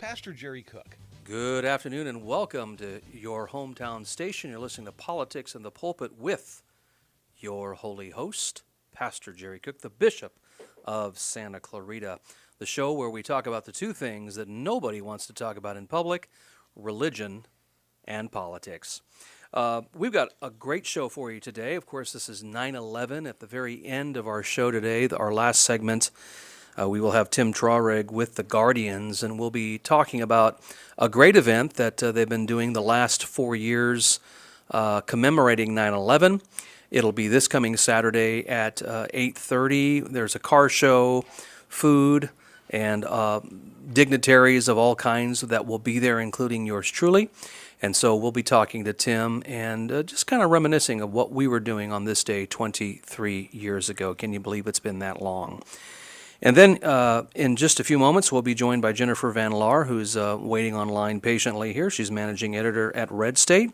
Pastor Jerry Cook. Good afternoon and welcome to your hometown station. You're listening to Politics in the Pulpit with your holy host, Pastor Jerry Cook, the Bishop of Santa Clarita. The show where we talk about the two things that nobody wants to talk about in public, religion and politics. We've got a great show for you today. Of course, this is 9/11 at the very end of our show today, our last segment. We will have Tim Traurig with the Guardians, and we'll be talking about a great event that they've been doing the last 4 years commemorating 9/11. It'll be this coming Saturday at 8:30. There's a car show, food, and dignitaries of all kinds that will be there, including yours truly. And so we'll be talking to Tim and just kind of reminiscing of what we were doing on this day 23 years ago. Can you believe it's been that long? And then in just a few moments, we'll be joined by Jennifer Van Laar, who's waiting online patiently here. She's managing editor at Red State.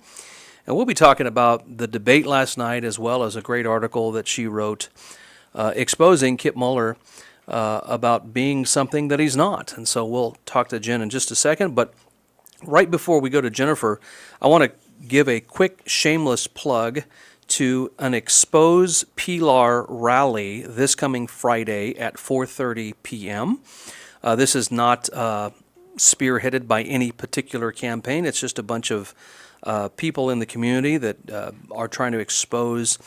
And we'll be talking about the debate last night, as well as a great article that she wrote exposing Kip Mueller about being something that he's not. And so we'll talk to Jen in just a second. But right before we go to Jennifer, I want to give a quick shameless plug to an Expose Pilar rally this coming Friday at 4:30 p.m. This is not spearheaded by any particular campaign. It's just a bunch of people in the community that are trying to expose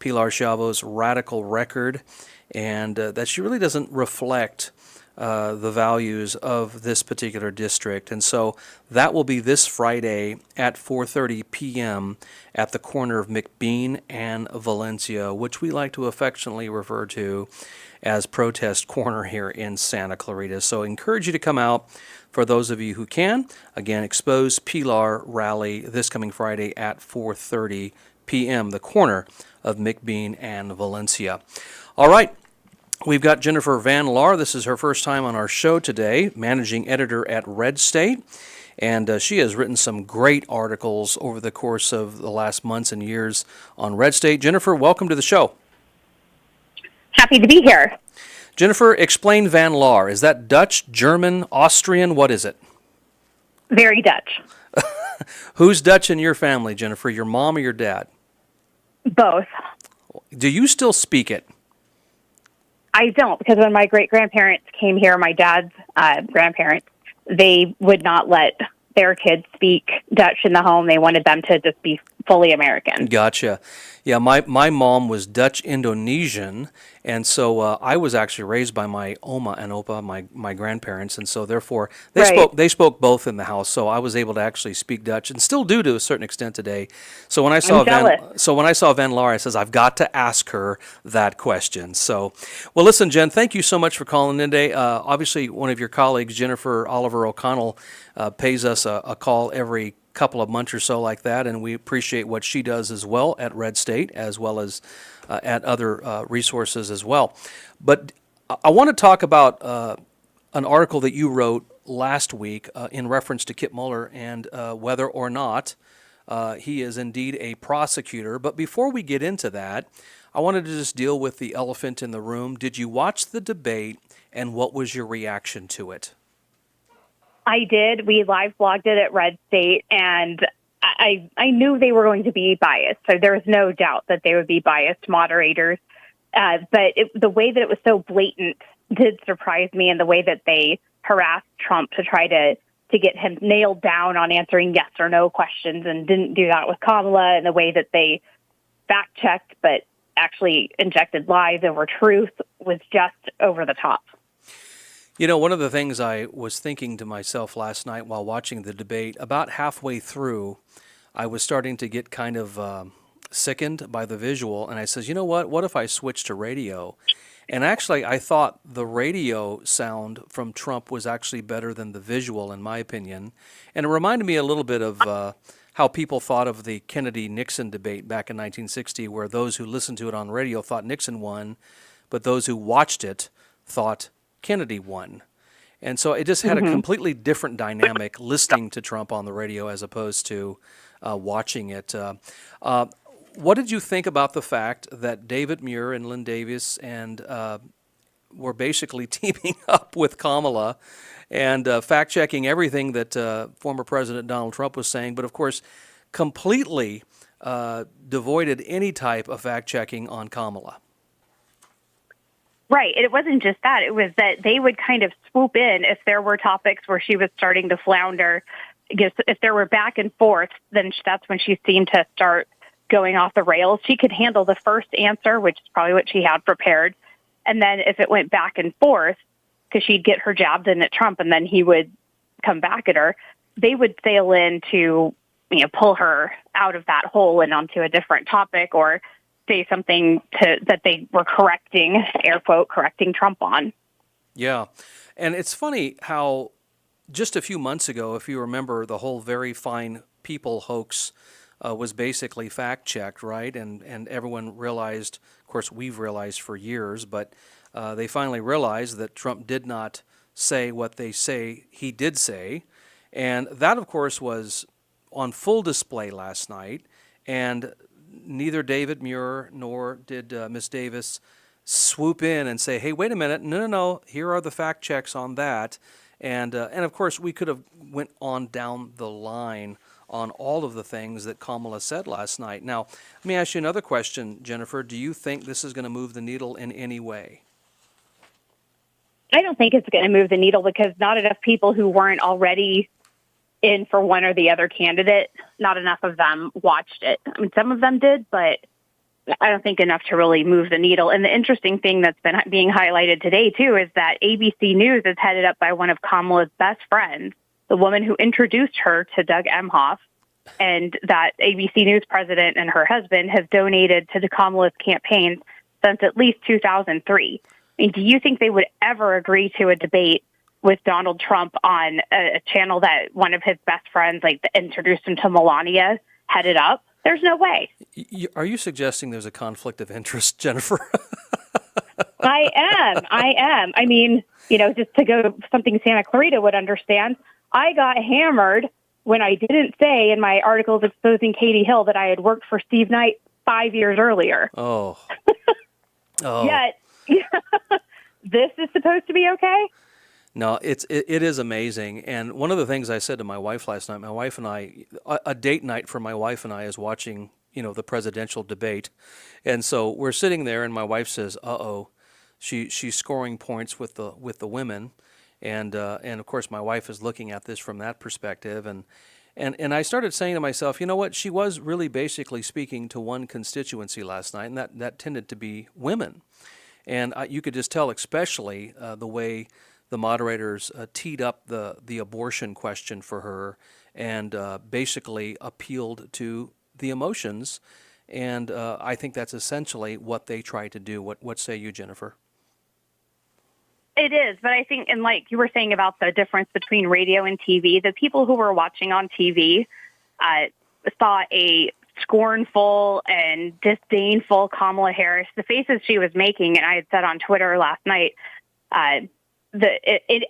Pilar Chavo's radical record, and that she really doesn't reflect the values of this particular district. And so that will be this Friday at 4:30 p.m. at the corner of McBean and Valencia, which we like to affectionately refer to as Protest Corner here in Santa Clarita. So I encourage you to come out for those of you who can. Again, Expose Pilar Rally this coming Friday at 4:30 p.m., the corner of McBean and Valencia. All right. We've got Jennifer Van Laar. This is her first time on our show today, managing editor at Red State. And she has written some great articles over the course of the last months and years on Red State. Jennifer, welcome to the show. Happy to be here. Jennifer, explain Van Laar. Is that Dutch, German, Austrian? What is it? Very Dutch. Who's Dutch in your family, Jennifer? Your mom or your dad? Both. Do you still speak it? I don't, because when my great-grandparents came here, my dad's grandparents, they would not let their kids speak Dutch in the home. They wanted them to just be fully American. Gotcha. Yeah, my mom was Dutch Indonesian, and so I was actually raised by my oma and opa, my grandparents, and so therefore they spoke both in the house. So I was able to actually speak Dutch and still do to a certain extent today. So when I saw Van Laar, I says I've got to ask her that question. So, well, listen, Jen, thank you so much for calling in today. Obviously, one of your colleagues, Jennifer Oliver O'Connell, pays us a call every couple of months or so like that, and we appreciate what she does as well at Red State, as well as at other resources as well. But I want to talk about an article that you wrote last week in reference to Kip Mueller and whether or not he is indeed a prosecutor. But before we get into that, I wanted to just deal with the elephant in the room. Did you watch the debate, and what was your reaction to it? I did. We live blogged it at Red State, and I knew they were going to be biased. So there was no doubt that they would be biased moderators. But the way that it was so blatant did surprise me, and the way that they harassed Trump to try to get him nailed down on answering yes or no questions, and didn't do that with Kamala, and the way that they fact-checked but actually injected lies over truth was just over the top. You know, one of the things I was thinking to myself last night while watching the debate, about halfway through, I was starting to get kind of sickened by the visual, and I says, you know what if I switch to radio? And actually, I thought the radio sound from Trump was actually better than the visual, in my opinion. And it reminded me a little bit of how people thought of the Kennedy-Nixon debate back in 1960, where those who listened to it on radio thought Nixon won, but those who watched it thought Kennedy won. And so it just had a completely different dynamic listening to Trump on the radio as opposed to watching it. What did you think about the fact that David Muir and Lynn Davis and were basically teaming up with Kamala and fact-checking everything that former President Donald Trump was saying, but of course completely devoided any type of fact-checking on Kamala. Right. It wasn't just that. It was that they would kind of swoop in if there were topics where she was starting to flounder. If there were back and forth, then that's when she seemed to start going off the rails. She could handle the first answer, which is probably what she had prepared. And then if it went back and forth, because she'd get her jabbed in at Trump and then he would come back at her, they would sail in to, pull her out of that hole and onto a different topic or say something that they were correcting, air quote, correcting Trump on. Yeah. And it's funny how just a few months ago, if you remember, the whole Very Fine People hoax was basically fact-checked, right? And everyone realized, of course, we've realized for years, but they finally realized that Trump did not say what they say he did say. And that, of course, was on full display last night. And neither David Muir nor did Ms. Davis swoop in and say, hey, wait a minute, no, here are the fact checks on that. And of course, we could have went on down the line on all of the things that Kamala said last night. Now, let me ask you another question, Jennifer. Do you think this is going to move the needle in any way? I don't think it's going to move the needle because not enough people who weren't already in for one or the other candidate, not enough of them watched it. I mean, some of them did, but I don't think enough to really move the needle. And the interesting thing that's been being highlighted today, too, is that ABC News is headed up by one of Kamala's best friends, the woman who introduced her to Doug Emhoff, and that ABC News president and her husband have donated to the Kamala's campaign since at least 2003. I mean, do you think they would ever agree to a debate with Donald Trump on a channel that one of his best friends, introduced him to Melania, headed up? There's no way. Are you suggesting there's a conflict of interest, Jennifer? I am. I mean, just to go something Santa Clarita would understand, I got hammered when I didn't say in my articles exposing Katie Hill that I had worked for Steve Knight 5 years earlier. Oh. Yet, this is supposed to be okay? No, it is amazing. And one of the things I said to my wife last night, my wife and I, a date night for my wife and I is watching, the presidential debate. And so we're sitting there and my wife says, uh-oh, she's scoring points with the women. And of course my wife is looking at this from that perspective. And I started saying to myself, you know what, she was really basically speaking to one constituency last night, and that tended to be women. And you could just tell, especially the way the moderators teed up the abortion question for her and basically appealed to the emotions. And I think that's essentially what they try to do. What say you, Jennifer? It is, but I think, and like you were saying about the difference between radio and TV, the people who were watching on TV saw a scornful and disdainful Kamala Harris. The faces she was making, and I had said on Twitter last night,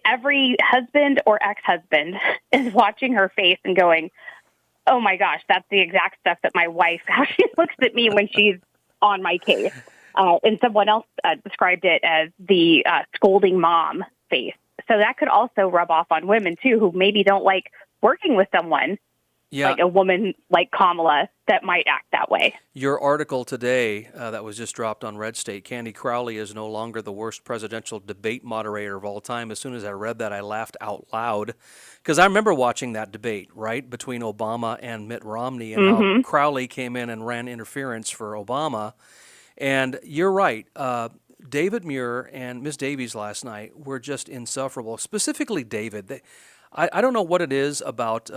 every husband or ex-husband is watching her face and going, oh my gosh, that's the exact stuff that my wife, how she looks at me when she's on my case. And someone else described it as the scolding mom face. So that could also rub off on women, too, who maybe don't like working with someone like a woman like Kamala that might act that way. Your article today that was just dropped on Red State, Candy Crowley is no longer the worst presidential debate moderator of all time. As soon as I read that, I laughed out loud because I remember watching that debate, right, between Obama and Mitt Romney and how Crowley came in and ran interference for Obama. And you're right. David Muir and Ms. Davies last night were just insufferable, specifically David. I don't know what it is about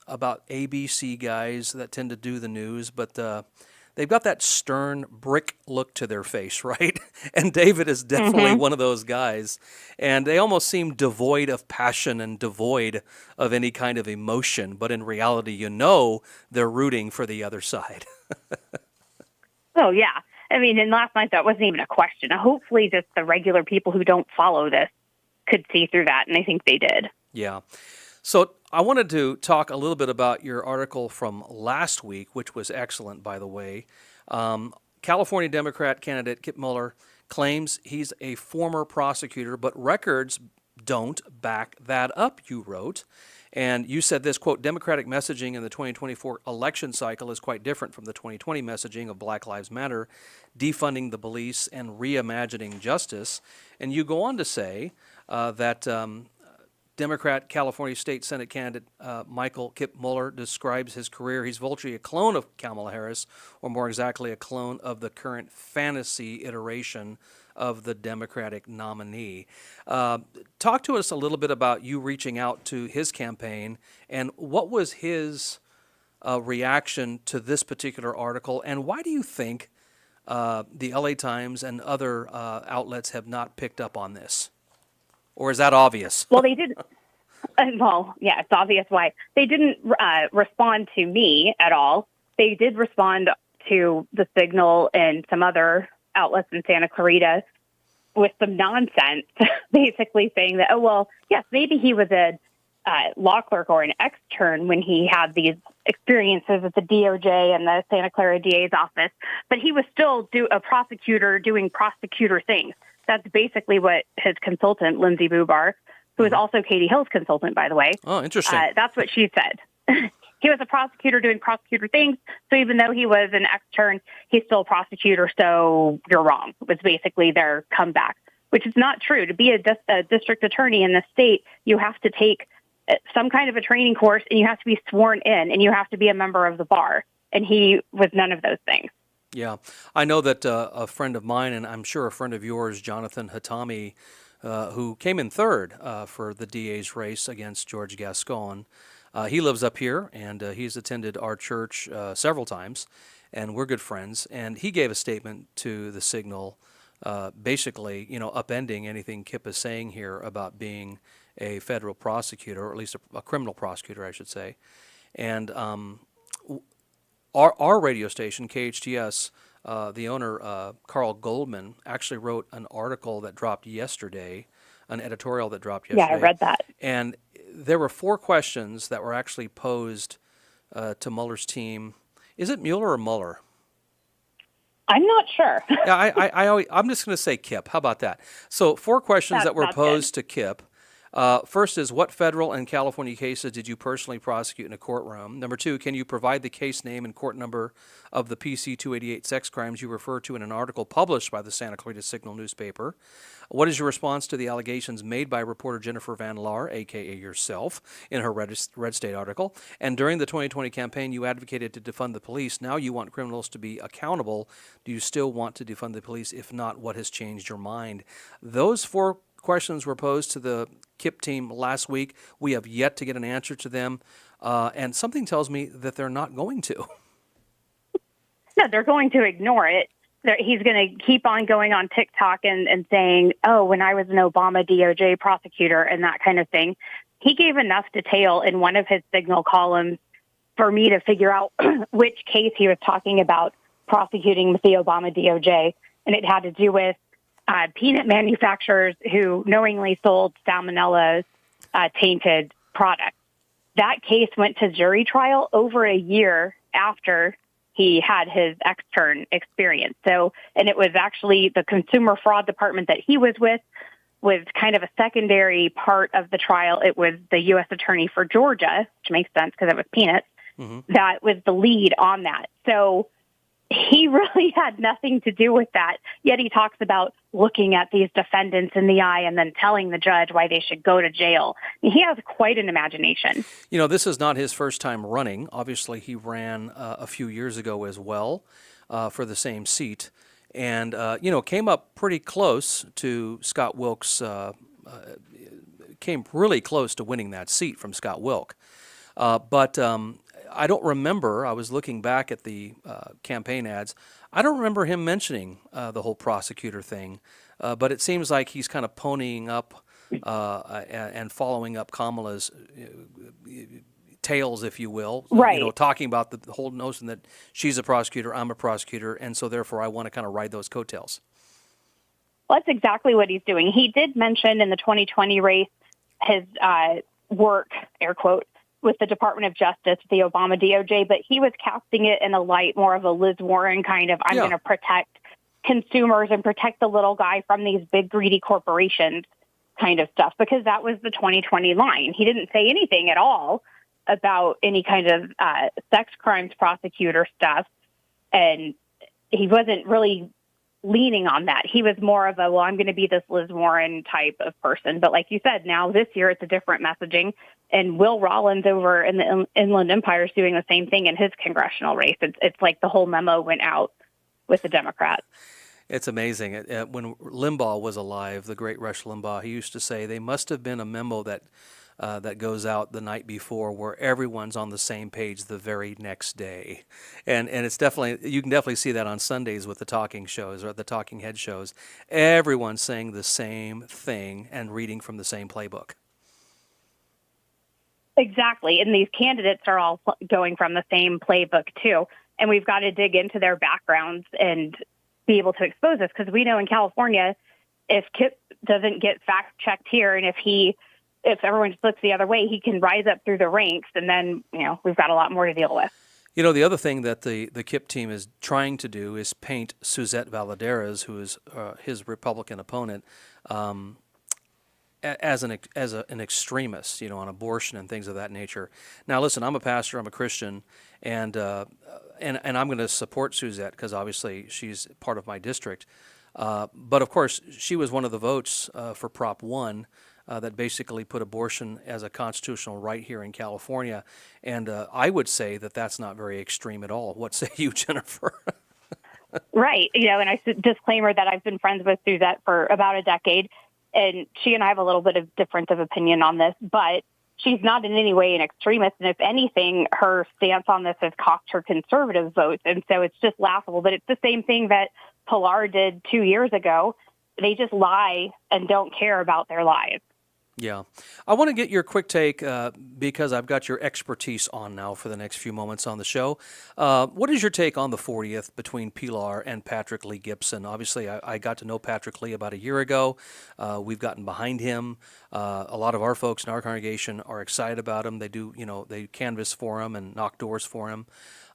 ABC guys that tend to do the news, but they've got that stern brick look to their face, right? And David is definitely one of those guys. And they almost seem devoid of passion and devoid of any kind of emotion. But in reality, they're rooting for the other side. Oh, yeah. I mean, and last night that wasn't even a question. Hopefully just the regular people who don't follow this could see through that, and I think they did. Yeah. So I wanted to talk a little bit about your article from last week, which was excellent, by the way. California Democrat candidate Kip Mueller claims he's a former prosecutor, but records don't back that up, you wrote. And you said this, quote, Democratic messaging in the 2024 election cycle is quite different from the 2020 messaging of Black Lives Matter, defunding the police, and reimagining justice. And you go on to say that Democrat California State Senate candidate Michael Kip Mueller describes his career. He's virtually a clone of Kamala Harris, or more exactly, a clone of the current fantasy iteration of the Democratic nominee. Talk to us a little bit about you reaching out to his campaign, and what was his reaction to this particular article, and why do you think the LA Times and other outlets have not picked up on this? Or is that obvious? Well, they did. Well, yeah, it's obvious why. They didn't respond to me at all. They did respond to the Signal and some other outlets in Santa Clarita with some nonsense, basically saying that, oh, well, yes, maybe he was a law clerk or an extern when he had these experiences at the DOJ and the Santa Clara DA's office, but he was still a prosecutor doing prosecutor things. That's basically what his consultant, Lindsay Bubar, who is also Katie Hill's consultant, by the way. Oh, interesting. That's what she said. He was a prosecutor doing prosecutor things, so even though he was an extern, he's still a prosecutor, so you're wrong. It was basically their comeback, which is not true. To be a district attorney in the state, you have to take some kind of a training course, and you have to be sworn in, and you have to be a member of the bar. And he was none of those things. Yeah, I know that a friend of mine, and I'm sure a friend of yours, Jonathan Hatami, who came in third for the DA's race against George Gascon, he lives up here, and he's attended our church several times, and we're good friends. And he gave a statement to the Signal, basically, upending anything Kip is saying here about being a federal prosecutor, or at least a criminal prosecutor, I should say. And Our radio station, KHTS, the owner, Carl Goldman, actually wrote an article that dropped yesterday, an editorial that dropped yesterday. Yeah, I read that. And there were 4 questions that were actually posed to Mueller's team. Is it Mueller or Mueller? I'm not sure. Yeah, I'm just going to say Kip. How about that? So 4 questions that were posed to Kip. First is, what federal and California cases did you personally prosecute in a courtroom? Number 2, can you provide the case name and court number of the PC 288 sex crimes you refer to in an article published by the Santa Clarita Signal newspaper? What is your response to the allegations made by reporter Jennifer Van Laar, a.k.a. yourself, in her Red State article? And during the 2020 campaign, you advocated to defund the police. Now you want criminals to be accountable. Do you still want to defund the police? If not, what has changed your mind? Those 4 questions were posed to the KIP team last week. We have yet to get an answer to them, and something tells me that they're not going to. No, they're going to ignore it. He's going to keep on going on TikTok and saying, oh, when I was an Obama DOJ prosecutor and that kind of thing. He gave enough detail in one of his Signal columns for me to figure out which case he was talking about prosecuting with the Obama DOJ, and it had to do with peanut manufacturers who knowingly sold salmonella tainted products. That case went to jury trial over a year after he had his extern experience. So, and it was actually the consumer fraud department that he was with was kind of a secondary part of the trial. It was the U.S. attorney for Georgia, which makes sense because it was peanuts, that was the lead on that. So he really had nothing to do with that. Yet he talks about looking at these defendants in the eye and then telling the judge why they should go to jail. He has quite an imagination. This is not his first time running. Obviously, he ran a few years ago as well for the same seat, and came up pretty close to Scott Wilk's. Came really close to winning that seat from Scott Wilk, but. I don't remember, I was looking back at the campaign ads, I don't remember him mentioning the whole prosecutor thing, but it seems like he's kind of ponying up and following up Kamala's tales, if you will. Right. Talking about the whole notion that she's a prosecutor, I'm a prosecutor, and so therefore I want to kind of ride those coattails. Well, that's exactly what he's doing. He did mention in the 2020 race his work, air quote, with the Department of Justice, the Obama DOJ, but he was casting it in a light more of a Liz Warren kind of, I'm going to protect consumers and protect the little guy from these big greedy corporations kind of stuff, because that was the 2020 line. He didn't say anything at all about any kind of sex crimes prosecutor stuff, and he wasn't really leaning on that. He was more of a, well, I'm going to be this Liz Warren type of person. But like you said, now this year it's a different messaging. And Will Rollins over in the Inland Empire is doing the same thing in his congressional race. It's like the whole memo went out with the Democrats. It's amazing. When Limbaugh was alive, the great Rush Limbaugh, he used to say, they must have been a memo that goes out the night before where everyone's on the same page the very next day. And it's definitely, you can definitely see that on Sundays with the talking shows or the talking head shows. Everyone's saying the same thing and reading from the same playbook. Exactly. And these candidates are all going from the same playbook too. And we've got to dig into their backgrounds and be able to expose this, because we know in California, if Kip doesn't get fact checked here, and if everyone just looks the other way, he can rise up through the ranks, and then, we've got a lot more to deal with. The other thing that the KIPP team is trying to do is paint Suzette Valadares, who is his Republican opponent, as an extremist, on abortion and things of that nature. Now, listen, I'm a pastor, I'm a Christian, and I'm going to support Suzette because obviously she's part of my district. But of course, she was one of the votes for Prop 1 that basically put abortion as a constitutional right here in California. And I would say that that's not very extreme at all. What say you, Jennifer? Right. And I disclaimer that I've been friends with Suzette for about a decade, and she and I have a little bit of difference of opinion on this, but she's not in any way an extremist. And if anything, her stance on this has cost her conservative votes. And so it's just laughable. But it's the same thing that Pilar did 2 years ago. They just lie and don't care about their lives. Yeah. I want to get your quick take because I've got your expertise on now for the next few moments on the show. What is your take on the 40th between Pilar and Patrick Lee Gibson? Obviously, I got to know Patrick Lee about a year ago. We've gotten behind him. A lot of our folks in our congregation are excited about him. They do, they canvass for him and knock doors for him.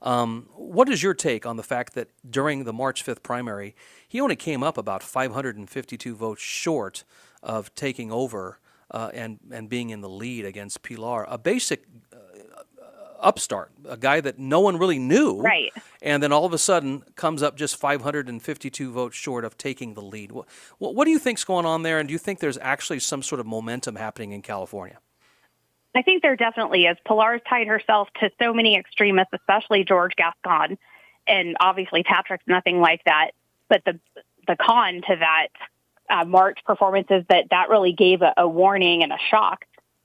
What is your take on the fact that during the March 5th primary, he only came up about 552 votes short of taking over and being in the lead against Pilar, a basic upstart, a guy that no one really knew, right? And then all of a sudden comes up just 552 votes short of taking the lead. What do you think's going on there, and do you think there's actually some sort of momentum happening in California? I think there definitely is. Pilar's tied herself to so many extremists, especially George Gascon, and obviously Patrick's nothing like that. But the con to that March performance is that really gave a warning and a shock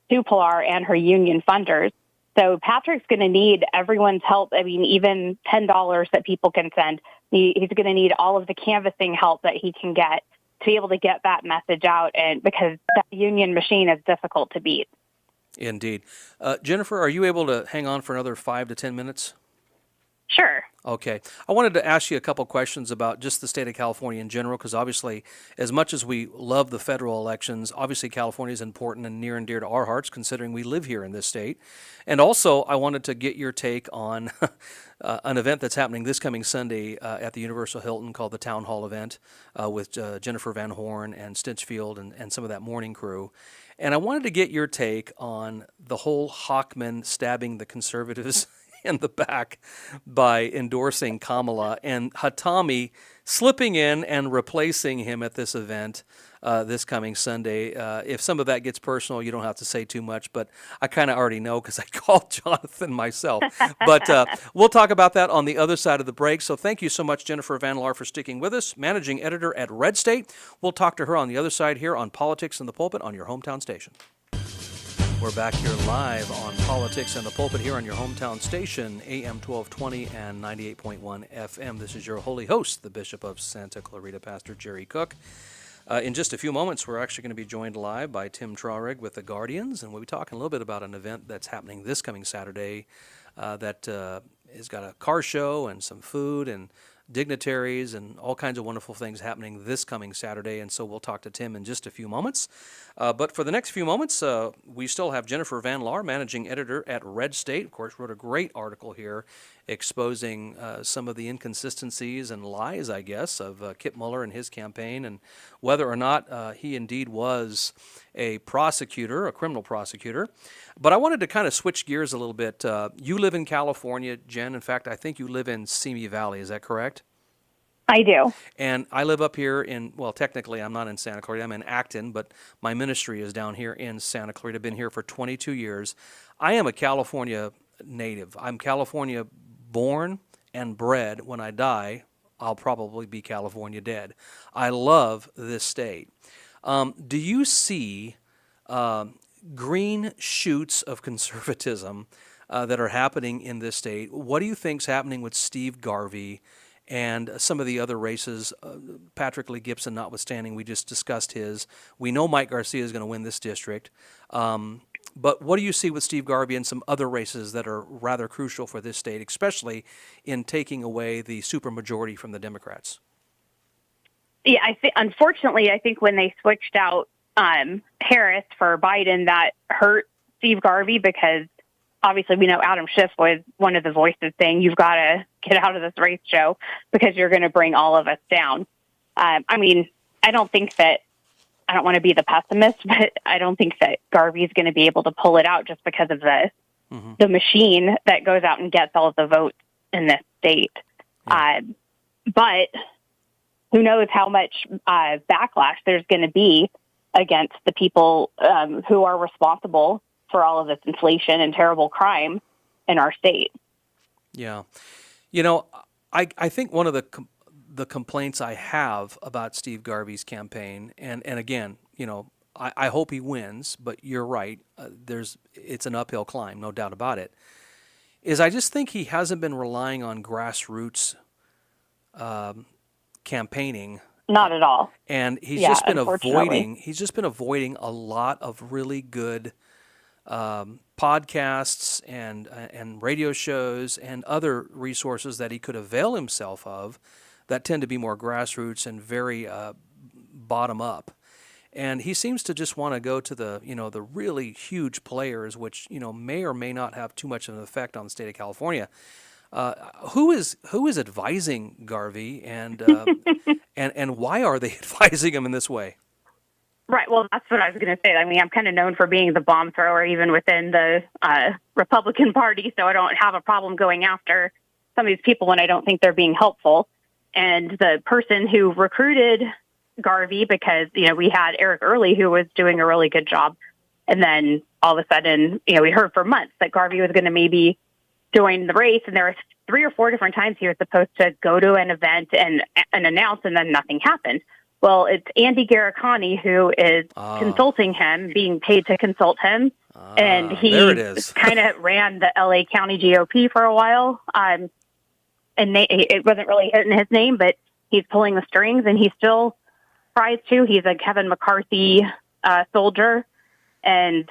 to Pilar and her union funders. So Patrick's going to need everyone's help. I mean, even $10 that people can send. He's going to need all of the canvassing help that he can get to be able to get that message out, and because that union machine is difficult to beat. Indeed. Jennifer, are you able to hang on for another 5 to 10 minutes? Sure. Okay. I wanted to ask you a couple questions about just the state of California in general, because obviously, as much as we love the federal elections, obviously California is important and near and dear to our hearts, considering we live here in this state. And also, I wanted to get your take on an event that's happening this coming Sunday at the Universal Hilton called the Town Hall event with Jennifer Van Horn and Stinchfield and some of that morning crew. And I wanted to get your take on the whole Hochman stabbing the conservatives in the back by endorsing Kamala, and Hatami slipping in and replacing him at this event this coming Sunday. If some of that gets personal, you don't have to say too much, but I kind of already know because I called Jonathan myself. But we'll talk about that on the other side of the break. So thank you so much, Jennifer Van Laar, for sticking with us, managing editor at Red State. We'll talk to her on the other side here on Politics in the Pulpit on your hometown station. We're back here live on Politics in the Pulpit here on your hometown station, AM 1220 and 98.1 FM. This is your holy host, the Bishop of Santa Clarita, Pastor Jerry Cook. In just a few moments, we're actually going to be joined live by Tim Traurig with the Guardians, and we'll be talking a little bit about an event that's happening this coming Saturday that has got a car show and some food and dignitaries and all kinds of wonderful things happening this coming Saturday, and so we'll talk to Tim in just a few moments. But for the next few moments, we still have Jennifer Van Laar, managing editor at Red State. Of course, wrote a great article here exposing some of the inconsistencies and lies, I guess, of Kip Mueller and his campaign, and whether or not he indeed was a prosecutor, a criminal prosecutor. But I wanted to kind of switch gears a little bit. You live in California, Jen. In fact, I think you live in Simi Valley. Is that correct? I do. And I live up here in, well, technically I'm not in Santa Clarita, I'm in Acton, but my ministry is down here in Santa Clarita. I've been here for 22 years. I am a California native. I'm California born and bred. When I die, I'll probably be California dead. I love this state. Do you see green shoots of conservatism that are happening in this state? What do you think's happening with Steve Garvey and some of the other races, Patrick Lee Gibson notwithstanding? We just discussed his. We know Mike Garcia is going to win this district. But what do you see with Steve Garvey and some other races that are rather crucial for this state, especially in taking away the supermajority from the Democrats? Yeah, unfortunately, I think when they switched out Harris for Biden, that hurt Steve Garvey, because obviously we know Adam Schiff was one of the voices saying, you've got to get out of this race, Joe, because you're going to bring all of us down. I mean, I don't want to be the pessimist, but I don't think that Garvey is going to be able to pull it out just because of the machine that goes out and gets all of the votes in this state. Yeah. But who knows how much backlash there's going to be against the people who are responsible for all of this inflation and terrible crime in our state. Yeah. You know, I think one of the complaints I have about Steve Garvey's campaign, and again, you know, I hope he wins, but you're right, it's an uphill climb, no doubt about it, is I just think he hasn't been relying on grassroots campaigning. Not at all. And he's just been avoiding a lot of really good podcasts and radio shows and other resources that he could avail himself of that tend to be more grassroots and very bottom up. And he seems to just want to go to the really huge players, which may or may not have too much of an effect on the state of California. Who is advising Garvey, and and why are they advising him in this way? Right. Well, that's what I was going to say. I mean, I'm kind of known for being the bomb thrower even within the Republican Party, so I don't have a problem going after some of these people when I don't think they're being helpful. And the person who recruited Garvey, because, we had Eric Early, who was doing a really good job. And then all of a sudden, we heard for months that Garvey was going to maybe join the race. And there were 3 or 4 different times he was supposed to go to an event and announce, and then nothing happened. Well, it's Andy Garricani who is consulting him, being paid to consult him. And he kind of ran the LA County GOP for a while. And it wasn't really hitting his name, but he's pulling the strings, and he still tries to. He's a Kevin McCarthy soldier, and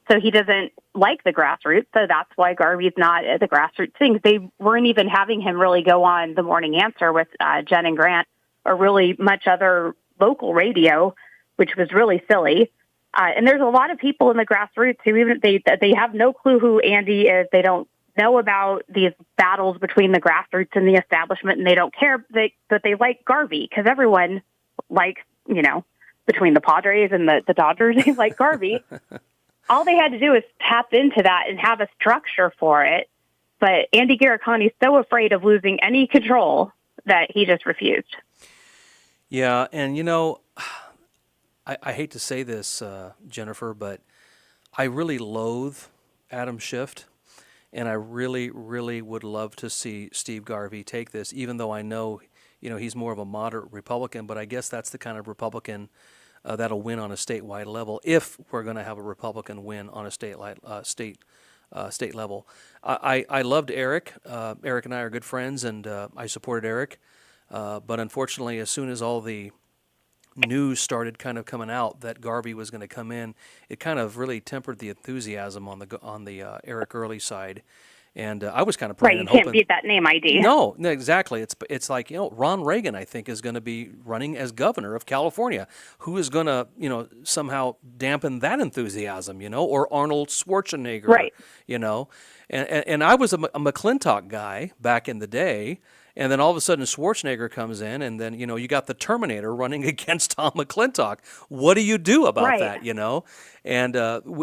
so he doesn't like the grassroots. So that's why Garvey's not at the grassroots things. They weren't even having him really go on The Morning Answer with Jen and Grant, or really much other local radio, which was really silly. And there's a lot of people in the grassroots who even they have no clue who Andy is. They don't know about these battles between the grassroots and the establishment, and they don't care that they like Garvey, because everyone likes, between the Padres and the Dodgers, they like Garvey. All they had to do is tap into that and have a structure for it. But Andy Garricani's so afraid of losing any control that he just refused. Yeah, and I hate to say this, Jennifer, but I really loathe Adam Schiff, and I really, really would love to see Steve Garvey take this, even though I know, he's more of a moderate Republican, but I guess that's the kind of Republican that'll win on a statewide level, if we're going to have a Republican win on a state level. I loved Eric. Eric and I are good friends, and I supported Eric. But unfortunately, as soon as all the news started kind of coming out that Garvey was going to come in, it kind of really tempered the enthusiasm on the Eric Early side. And I was kind of praying Right, you and can't hoping. beat that name ID. No, exactly. It's like, Ron Reagan, I think, is going to be running as governor of California. Who is going to, somehow dampen that enthusiasm, or Arnold Schwarzenegger, Right. And I was a McClintock guy back in the day. And then all of a sudden Schwarzenegger comes in, and then, you got the Terminator running against Tom McClintock. What do you do about Right. that, And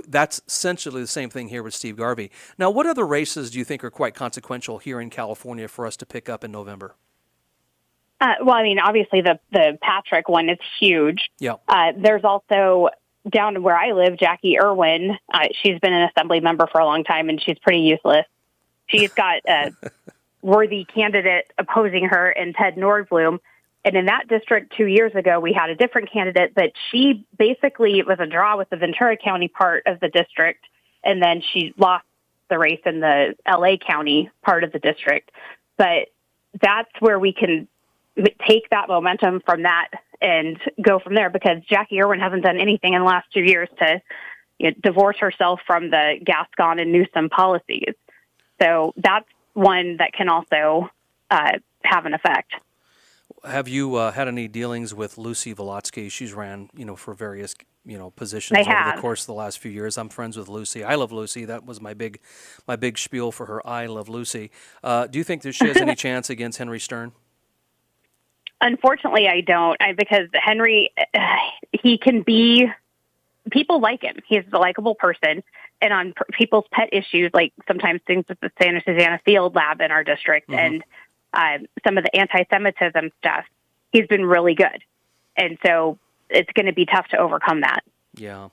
that's essentially the same thing here with Steve Garvey. Now, what other races do you think are quite consequential here in California for us to pick up in November? Well, I mean, obviously the Patrick one is huge. Yeah. There's also down where I live, Jackie Irwin. She's been an assembly member for a long time, and she's pretty useless. She's got a worthy candidate opposing her in Ted Nordblum. And in that district 2 years ago, we had a different candidate, but she basically, it was a draw with the Ventura County part of the district, and then she lost the race in the LA County part of the district. But that's where we can take that momentum from that and go from there, because Jackie Irwin hasn't done anything in the last 2 years to divorce herself from the Gascon and Newsom policies. So that's one that can also have an effect. Have you had any dealings with Lucy Volotsky? She's ran, for various, positions over the course of the last few years. I'm friends with Lucy. I love Lucy. That was my big spiel for her. I love Lucy. Do you think that she has any chance against Henry Stern? Unfortunately, I don't. Because Henry, he can be, people like him. He's a likable person. And on people's pet issues, like sometimes things with the Santa Susana Field Lab in our district, and some of the anti-Semitism stuff, he's been really good. And so it's going to be tough to overcome that. Yeah.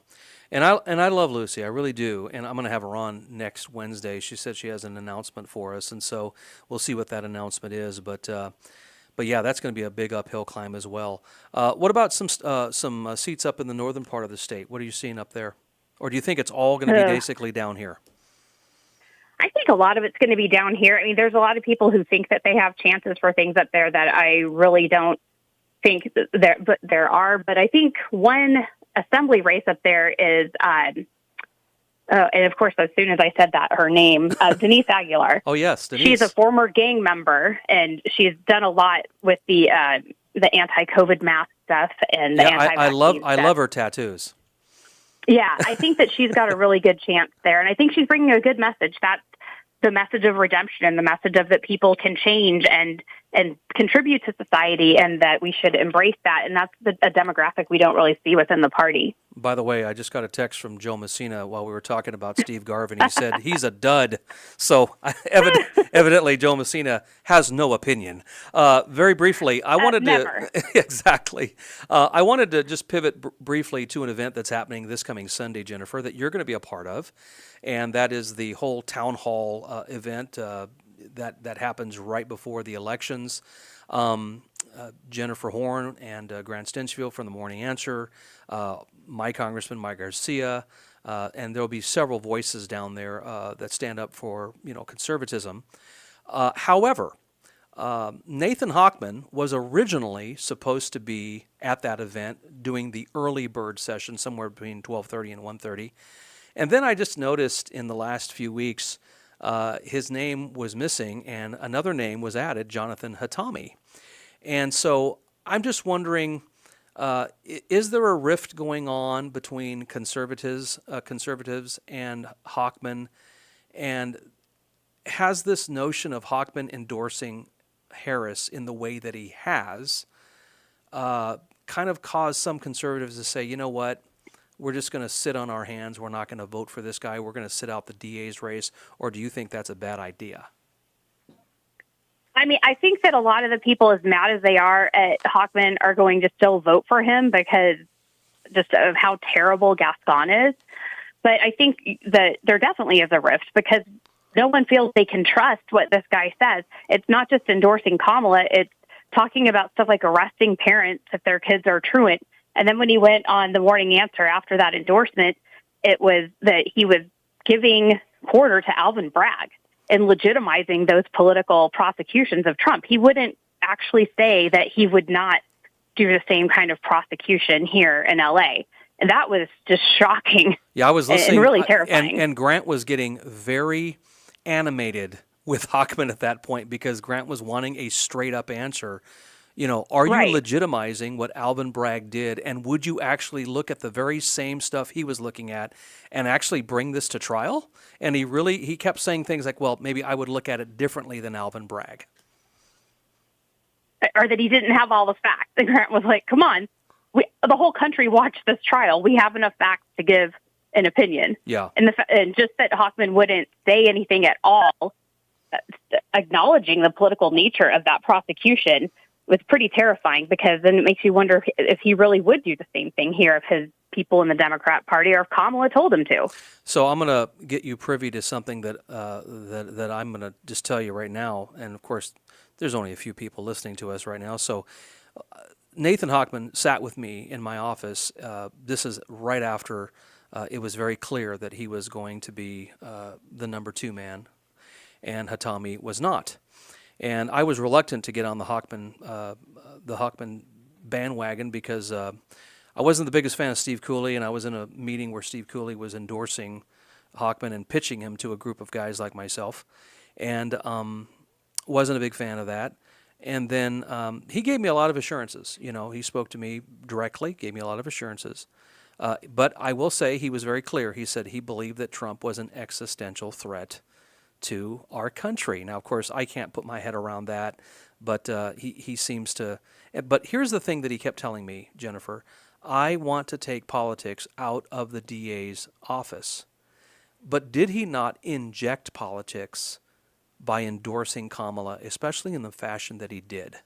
And I love Lucy. I really do. And I'm going to have her on next Wednesday. She said she has an announcement for us, and so we'll see what that announcement is. But yeah, that's going to be a big uphill climb as well. What about some seats up in the northern part of the state? What are you seeing up there? Or do you think it's all going to be basically down here? I think a lot of it's going to be down here. I mean, there's a lot of people who think that they have chances for things up there that I really don't think there are. But I think one assembly race up there is, and of course, as soon as I said that, her name, Denise Aguilar. Oh, yes, Denise. She's a former gang member, and she's done a lot with the anti-COVID mask stuff and the anti-vaccine stuff. I love her tattoos. Yeah, I think that she's got a really good chance there. And I think she's bringing a good message. That's the message of redemption and the message of that people can change and contribute to society, and that we should embrace that. And that's a demographic we don't really see within the party. By the way, I just got a text from Joe Messina while we were talking about Steve Garvey. He said he's a dud. So evidently Joe Messina has no opinion. Very briefly, I wanted never. to exactly. I wanted to just pivot briefly to an event that's happening this coming Sunday, Jennifer, that you're going to be a part of, and that is the whole town hall event that happens right before the elections. Jennifer Horn and Grant Stinchfield from the Morning Answer, my Congressman Mike Garcia, and there will be several voices down there that stand up for conservatism. However, Nathan Hochman was originally supposed to be at that event doing the early bird session somewhere between 12:30 and 1:30, and then I just noticed in the last few weeks his name was missing and another name was added, Jonathan Hatami. And so I'm just wondering, is there a rift going on between conservatives and Hochman? And has this notion of Hochman endorsing Harris in the way that he has kind of caused some conservatives to say, you know what, we're just going to sit on our hands, we're not going to vote for this guy, we're going to sit out the DA's race? Or do you think that's a bad idea? I mean, I think that a lot of the people, as mad as they are at Hochman, are going to still vote for him because just of how terrible Gascon is. But I think that there definitely is a rift because no one feels they can trust what this guy says. It's not just endorsing Kamala. It's talking about stuff like arresting parents if their kids are truant. And then when he went on the Morning Answer after that endorsement, it was that he was giving quarter to Alvin Bragg and legitimizing those political prosecutions of Trump. He wouldn't actually say that he would not do the same kind of prosecution here in L.A. And that was just shocking. Yeah, I was listening. And really terrifying. And Grant was getting very animated with Hochman at that point because Grant was wanting a straight-up answer. Are you Right. legitimizing what Alvin Bragg did, and would you actually look at the very same stuff he was looking at and actually bring this to trial? And he kept saying things like, well, maybe I would look at it differently than Alvin Bragg. Or that he didn't have all the facts. And Grant was like, come on, the whole country watched this trial. We have enough facts to give an opinion. Yeah. And just that Hochman wouldn't say anything at all, acknowledging the political nature of that prosecution was pretty terrifying, because then it makes you wonder if he really would do the same thing here if his people in the Democrat Party or if Kamala told him to. So I'm going to get you privy to something that I'm going to just tell you right now. And, of course, there's only a few people listening to us right now. So Nathan Hochman sat with me in my office. This is right after it was very clear that he was going to be the number 2 man, and Hatami was not. And I was reluctant to get on the Hochman bandwagon because I wasn't the biggest fan of Steve Cooley, and I was in a meeting where Steve Cooley was endorsing Hochman and pitching him to a group of guys like myself, and wasn't a big fan of that. And then he gave me a lot of assurances. He spoke to me directly, gave me a lot of assurances. But I will say he was very clear. He said he believed that Trump was an existential threat to our country. Now, of course, I can't put my head around that, but he seems to. But here's the thing that he kept telling me, Jennifer. I want to take politics out of the DA's office. But did he not inject politics by endorsing Kamala, especially in the fashion that he did?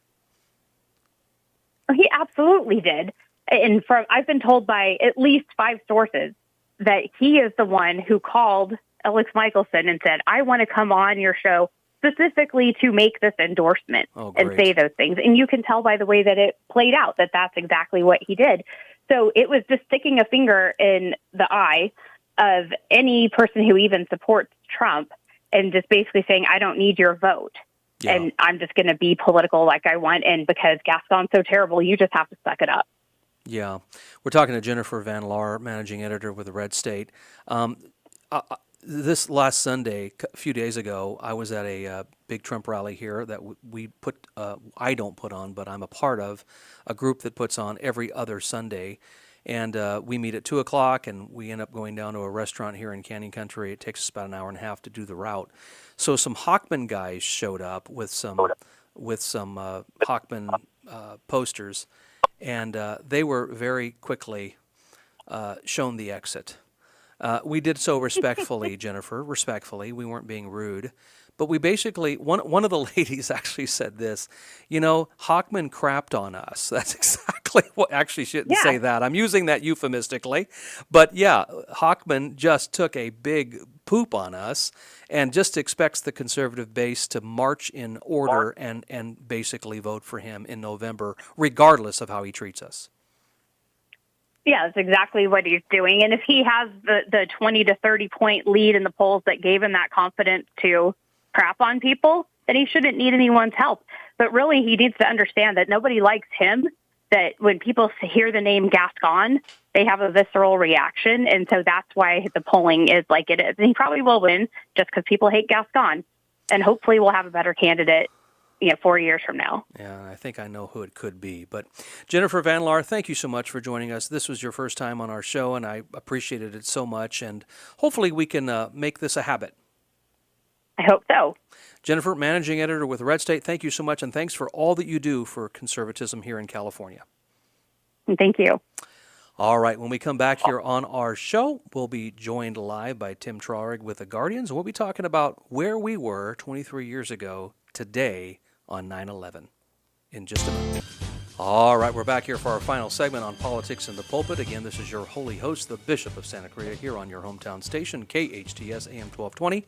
He absolutely did. And I've been told by at least 5 sources that he is the one who called Alex Michelson and said, I want to come on your show specifically to make this endorsement and say those things. And you can tell by the way that it played out that that's exactly what he did. So it was just sticking a finger in the eye of any person who even supports Trump and just basically saying, I don't need your vote. Yeah. And I'm just going to be political like I want. And because Gascon's so terrible, you just have to suck it up. Yeah. We're talking to Jennifer Van Laar, managing editor with the Red State. This last Sunday, a few days ago, I was at a big Trump rally here that I don't put on, but I'm a part of, a group that puts on every other Sunday. And we meet at 2 o'clock, and we end up going down to a restaurant here in Canyon Country. It takes us about an hour and a half to do the route. So some Hochman guys showed up with some Hochman posters, and they were very quickly shown the exit. We did so respectfully, Jennifer, respectfully. We weren't being rude. But we basically, one of the ladies actually said this, Hochman crapped on us. That's exactly what, actually shouldn't say that. I'm using that euphemistically. But yeah, Hochman just took a big poop on us and just expects the conservative base to march in order and basically vote for him in November, regardless of how he treats us. Yeah, that's exactly what he's doing. And if he has the 20 to 30 point lead in the polls that gave him that confidence to crap on people, then he shouldn't need anyone's help. But really, he needs to understand that nobody likes him, that when people hear the name Gascon, they have a visceral reaction. And so that's why the polling is like it is. And he probably will win just because people hate Gascon. And hopefully we'll have a better candidate 4 years from now. Yeah, I think I know who it could be. But Jennifer Van Laar, thank you so much for joining us. This was your first time on our show, and I appreciated it so much. And hopefully we can make this a habit. I hope so. Jennifer, managing editor with Red State, thank you so much, and thanks for all that you do for conservatism here in California. Thank you. All right, when we come back here on our show, we'll be joined live by Tim Traurig with the Guardians. We'll be talking about where we were 23 years ago today on 9/11 in just a moment. All right, we're back here for our final segment on Politics in the Pulpit. Again, this is your holy host, the Bishop of Santa Clarita, here on your hometown station, KHTS AM 1220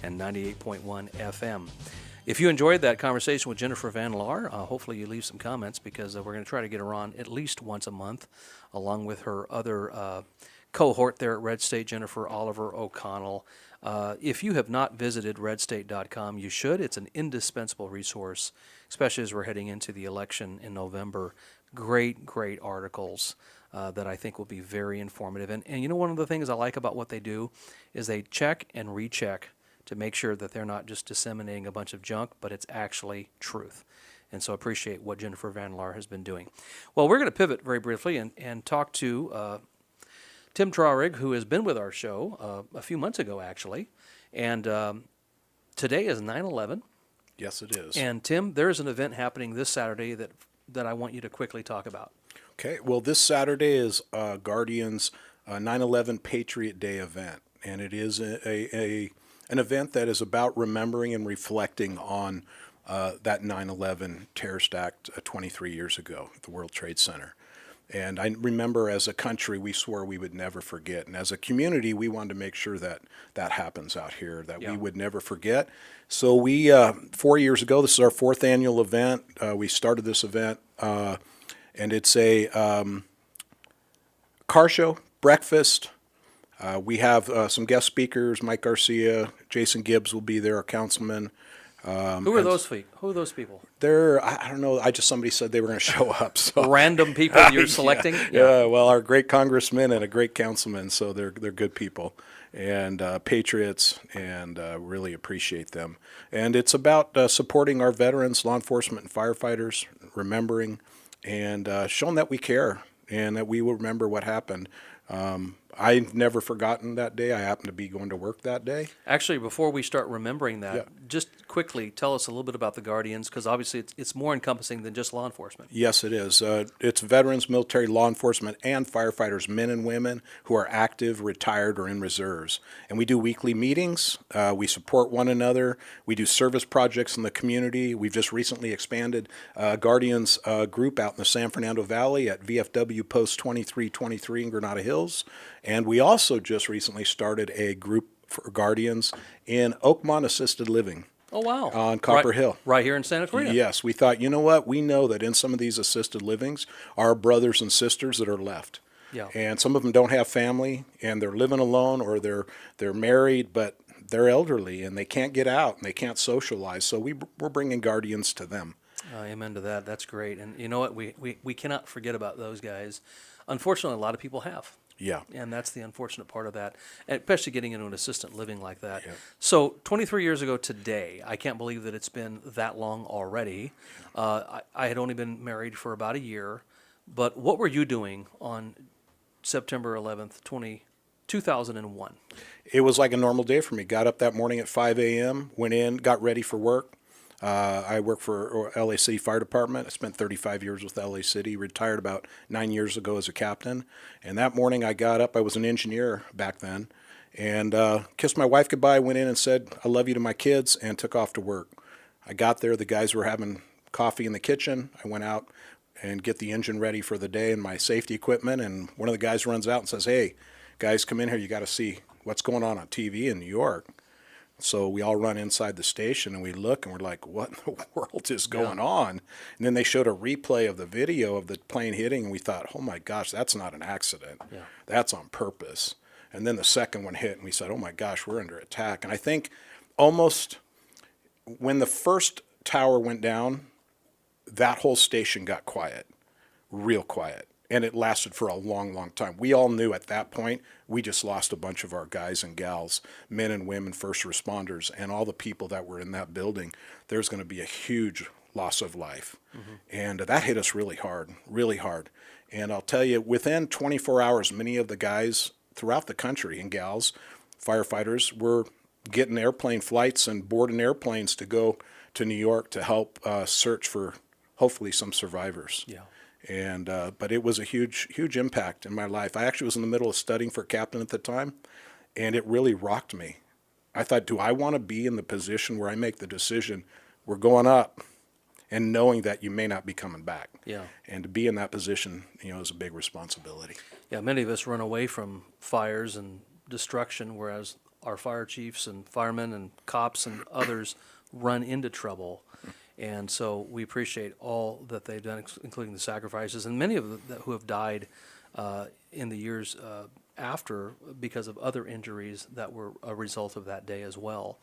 and 98.1 FM. If you enjoyed that conversation with Jennifer Van Laar, hopefully you leave some comments, because we're going to try to get her on at least once a month, along with her other cohort there at Red State, Jennifer Oliver O'Connell. If you have not visited redstate.com, you should. It's an indispensable resource, especially as we're heading into the election in November. Great, great articles that I think will be very informative. And one of the things I like about what they do is they check and recheck to make sure that they're not just disseminating a bunch of junk, but it's actually truth. And so I appreciate what Jennifer Van Laar has been doing. Well, we're going to pivot very briefly and talk to Tim Traurig, who has been with our show a few months ago, actually. And today is 9/11. Yes, it is. And Tim, there's an event happening this Saturday that I want you to quickly talk about. Okay, well, this Saturday is Guardian's 9/11 Patriot Day event, and it is an event that is about remembering and reflecting on that 9/11 terrorist act 23 years ago at the World Trade Center. And I remember as a country, we swore we would never forget. And as a community, we wanted to make sure that that happens out here, that we would never forget. So we, 4 years ago, this is our fourth annual event. We started this event, and it's a car show, breakfast. We have some guest speakers. Mike Garcia, Jason Gibbs will be there, our councilman. Who are those people? They're, I don't know, somebody said they were going to show up. So Random people you're selecting? Yeah, well, our great congressman and a great councilman, so they're good people and patriots, and really appreciate them. And it's about supporting our veterans, law enforcement, and firefighters, remembering and showing that we care and that we will remember what happened. I've never forgotten that day. I happened to be going to work that day. Actually, before we start remembering that, just quickly tell us a little bit about the Guardians, because obviously it's more encompassing than just law enforcement. Yes, it is. It's veterans, military, law enforcement, and firefighters, men and women who are active, retired, or in reserves. And we do weekly meetings. We support one another. We do service projects in the community. We've just recently expanded Guardians group out in the San Fernando Valley at VFW Post 2323 in Granada Hills. And we also just recently started a group for Guardians in Oakmont Assisted Living. Oh, wow. On Copper Hill. Right here in Santa Clarita. Yes, we thought, you know what? We know that in some of these assisted livings are brothers and sisters that are left. Yeah. And some of them don't have family, and they're living alone, or they're married, but they're elderly, and they can't get out, and they can't socialize. So we're bringing Guardians to them. Amen to that. That's great. And you know what? We cannot forget about those guys. Unfortunately, a lot of people have. Yeah. And that's the unfortunate part of that, and especially getting into an assisted living like that. Yeah. So 23 years ago today, I can't believe that it's been that long already. I had only been married for about a year, but what were you doing on September 11th, 2001? It was like a normal day for me. Got up that morning at 5 a.m., went in, got ready for work. I work for LA City Fire Department. I spent 35 years with LA City, retired about 9 years ago as a captain. And that morning I got up, I was an engineer back then, and kissed my wife goodbye, went in and said, I love you to my kids, and took off to work. I got there, the guys were having coffee in the kitchen. I went out and get the engine ready for the day and my safety equipment, and one of the guys runs out and says, hey, guys, come in here, you got to see what's going on TV in New York. So we all run inside the station and we look and we're like, what in the world is going on? And then they showed a replay of the video of the plane hitting, and we thought, oh my gosh, that's not an accident. Yeah. That's on purpose. And then the second one hit and we said, oh my gosh, we're under attack. And I think almost when the first tower went down, that whole station got quiet, real quiet. And it lasted for a long, long time. We all knew at that point we just lost a bunch of our guys and gals, men and women, first responders, and all the people that were in that building. There's going to be a huge loss of life. Mm-hmm. And that hit us really hard, really hard. And I'll tell you, within 24 hours, many of the guys throughout the country and gals, firefighters, were getting airplane flights and boarding airplanes to go to New York to help search for hopefully some survivors. Yeah. And but it was a huge impact in my life. I actually was in the middle of studying for captain at the time, and it really rocked me. I thought, do I want to be in the position where I make the decision, we're going up, and knowing that you may not be coming back? Yeah. And to be in that position, is a big responsibility. Yeah, many of us run away from fires and destruction, whereas our fire chiefs and firemen and cops and others run into trouble. And so we appreciate all that they've done, including the sacrifices, and many of them who have died in the years after because of other injuries that were a result of that day as well.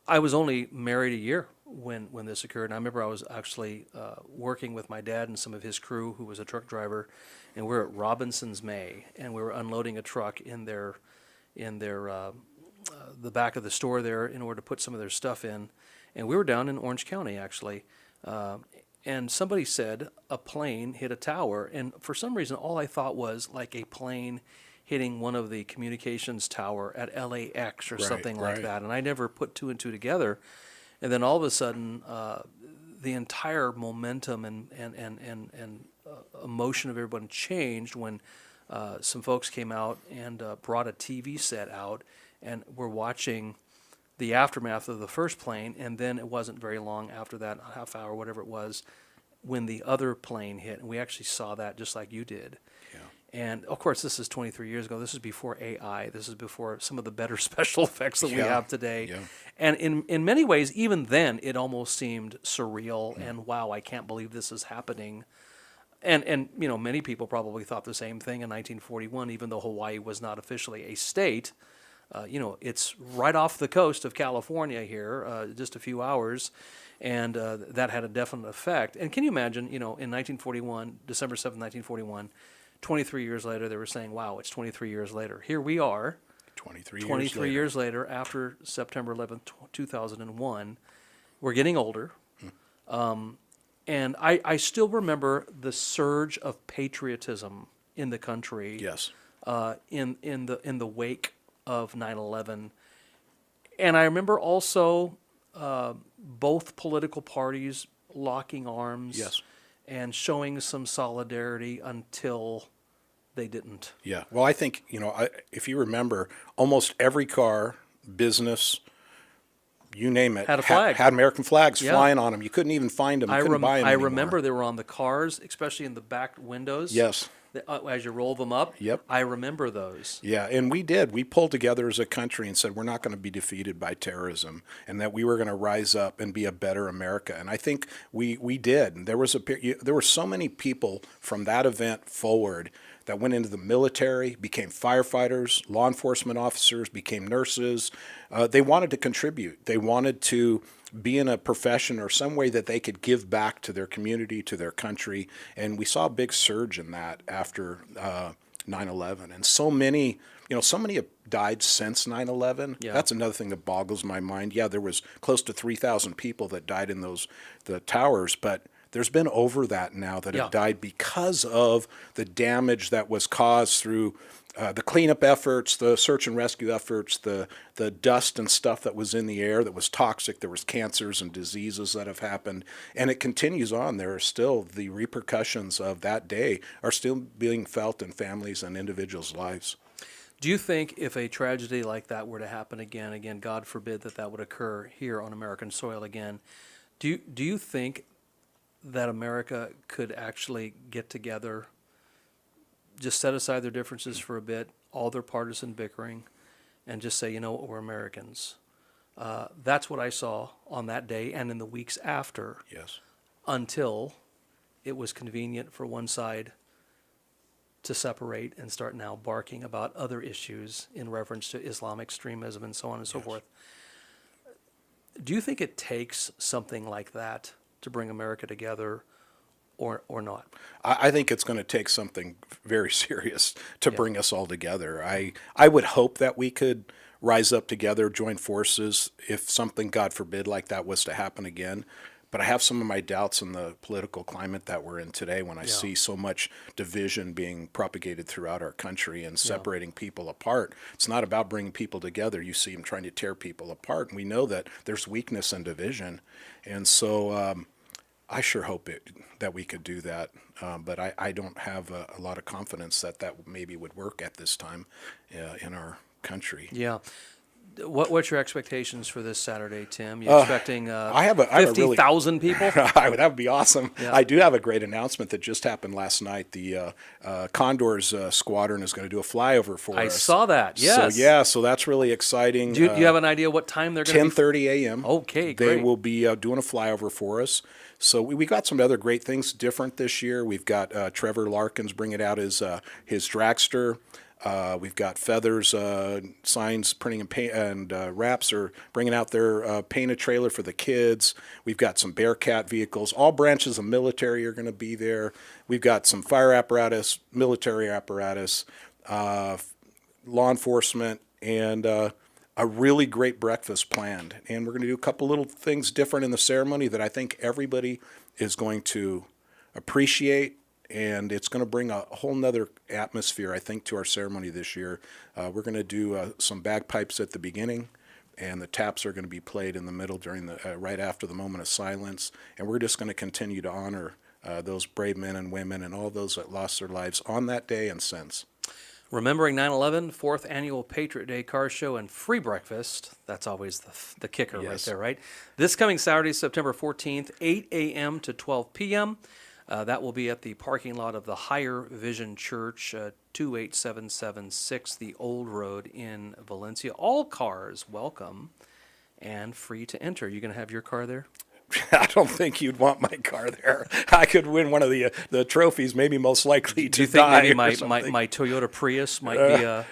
I was only married a year when this occurred, and I remember I was actually working with my dad and some of his crew, who was a truck driver, and we were at Robinson's May, and we were unloading a truck in their the back of the store there in order to put some of their stuff in. And we were down in Orange County, actually. And somebody said a plane hit a tower. And for some reason, all I thought was like a plane hitting one of the communications tower at LAX or Right, something like right. that. And I never put two and two together. And then all of a sudden, the entire momentum and emotion of everyone changed when some folks came out and brought a TV set out and were watching the aftermath of the first plane. And then it wasn't very long after that, a half hour, whatever it was, when the other plane hit. And we actually saw that just like you did. Yeah. And of course, this is 23 years ago. This is before AI. This is before some of the better special effects that we Yeah. have today. Yeah. And in many ways, even then, it almost seemed surreal. And wow, I can't believe this is happening. And you know, many people probably thought the same thing in 1941, even though Hawaii was not officially a state. You know, it's right off the coast of California here, just a few hours, and that had a definite effect. And can you imagine, you know, in 1941, December 7th, 1941, 23 years later, they were saying, wow, it's 23 years later. Here we are, 23 years later, after September 11th, 2001. We're getting older. And I still remember the surge of patriotism in the country. Yes. In the wake of 9/11, and I remember also both political parties locking arms. Yes. And showing some solidarity until they didn't. Yeah. Well, I think, you know, if you remember, almost every car, business, you name it, Had a flag. had American flags Yeah. flying on them. You couldn't even find them. You couldn't buy them I anymore. remember they were on the cars, especially in the back windows. Yes. As you roll them up. Yep. I remember those. Yeah, and we did. We pulled together as a country and said we're not going to be defeated by terrorism, and that we were going to rise up and be a better America. And I think we did. And there were so many people from that event forward that went into the military, became firefighters, law enforcement officers, became nurses. They wanted to contribute. They wanted to be in a profession or some way that they could give back to their community, to their country. And we saw a big surge in that after 9/11. And so many have died since 9/11. Yeah. That's another thing that boggles my mind. Yeah, there was close to 3,000 people that died in the towers, but there's been over that now that Yeah. have died because of the damage that was caused through the cleanup efforts, the search and rescue efforts, the dust and stuff that was in the air that was toxic. There was cancers and diseases that have happened, and it continues on. There are still the repercussions of that day are still being felt in families and individuals' lives. Do you think if a tragedy like that were to happen again, God forbid that would occur here on American soil again, do you think that America could actually get together, just set aside their differences for a bit, all their partisan bickering, and just say, you know what, we're Americans? That's what I saw on that day and in the weeks after, Yes. until it was convenient for one side to separate and start now barking about other issues in reference to Islamic extremism and so on and so Yes. forth. Do you think it takes something like that to bring America together, or not? I think it's going to take something very serious to bring us all together. I would hope that we could rise up together, join forces, if something, God forbid, like that was to happen again. But I have some of my doubts in the political climate that we're in today when I see so much division being propagated throughout our country and separating people apart. It's not about bringing people together. You see them trying to tear people apart. And we know that there's weakness and division. And so I sure hope that we could do that. But I don't have a lot of confidence that maybe would work at this time in our country. Yeah. What's your expectations for this Saturday, Tim? You expecting I have a really 50,000 people? that would be awesome. Yeah. I do have a great announcement that just happened last night. The Condors squadron is going to do a flyover for us. I saw that. Yes. So that's really exciting. Do you have an idea what time they're going to be? 10:30 a.m. Okay, They great. will be doing a flyover for us. So we got some other great things different this year. We've got Trevor Larkins bringing out his dragster. We've got Feathers, signs, printing and paint, and Wraps are bringing out their painted trailer for the kids. We've got some Bearcat vehicles. All branches of military are going to be there. We've got some fire apparatus, military apparatus, law enforcement, and a really great breakfast planned. And we're going to do a couple little things different in the ceremony that I think everybody is going to appreciate. And it's going to bring a whole nother atmosphere, I think, to our ceremony this year. We're going to do some bagpipes at the beginning, and the taps are going to be played in the middle during the right after the moment of silence. And we're just going to continue to honor those brave men and women and all those that lost their lives on that day and since. Remembering 9/11, 4th Annual Patriot Day Car Show, and free breakfast. That's always the kicker right Yes. there, right? This coming Saturday, September 14th, 8 a.m. to 12 p.m. That will be at the parking lot of the Higher Vision Church, 28776 The Old Road in Valencia. All cars welcome and free to enter. You going to have your car there? I don't think you'd want my car there. I could win one of the trophies, maybe most likely to Do you think die maybe or my something. Toyota Prius might be a...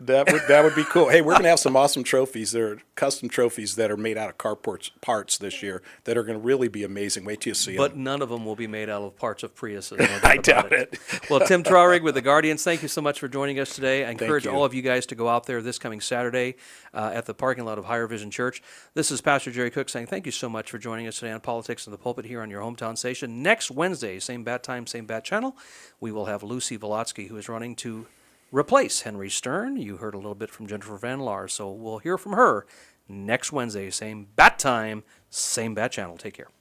That would be cool. Hey, we're going to have some awesome trophies. They're custom trophies that are made out of car parts this year that are going to really be amazing. Wait till you see But them. none of them will be made out of parts of Priuses. No doubt I about doubt it. Well, Tim Traurig with the Guardians, thank you so much for joining us today. I encourage you. all of you guys to go out there this coming Saturday at the parking lot of Higher Vision Church. This is Pastor Jerry Cook saying thank you so much for joining us today on Politics in the Pulpit here on your hometown station. Next Wednesday, same bat time, same bat channel, we will have Lucy Volotsky, who is running to replace Henry Stern. You heard a little bit from Jennifer Van Laar, so we'll hear from her next Wednesday, same bat time, same bat channel. Take care.